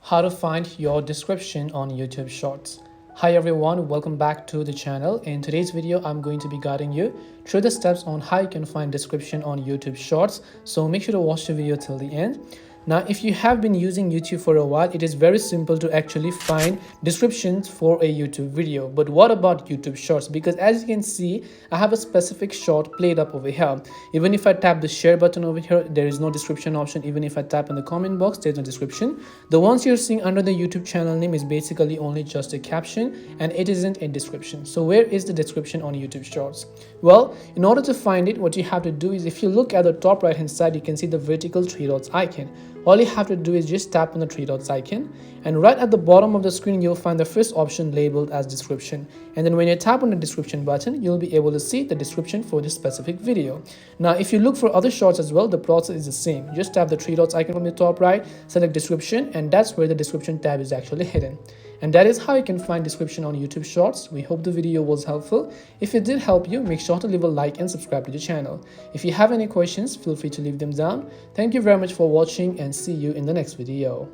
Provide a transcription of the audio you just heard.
How to find your description on YouTube Shorts. Hi everyone, welcome back to the channel. In today's video, I'm going to be guiding you through the steps on how you can find description on YouTube Shorts. So make sure to watch the video till the end. Now, if you have been using YouTube for a while, it is very simple to actually find descriptions for a YouTube video. But what about YouTube Shorts? Because as you can see, I have a specific short played up over here. Even if I tap the share button over here, there is no description option. Even if I tap in the comment box, there's no description. The ones you're seeing under the YouTube channel name is basically only just a caption and it isn't a description. So where is the description on YouTube Shorts? Well, in order to find it, what you have to do is if you look at the top right hand side, you can see the vertical three dots icon. All you have to do is just tap on the three dots icon, and right at the bottom of the screen you'll find the first option labeled as description, and then when you tap on the description button you'll be able to see the description for this specific video. Now if you look for other shorts as well, the process is the same. Just tap the three dots icon from the top right, select description, and that's where the description tab is actually hidden. And that is how you can find description on YouTube Shorts. We hope the video was helpful. If it did help you, make sure to leave a like and subscribe to the channel. If you have any questions, feel free to leave them down. Thank you very much for watching and see you in the next video.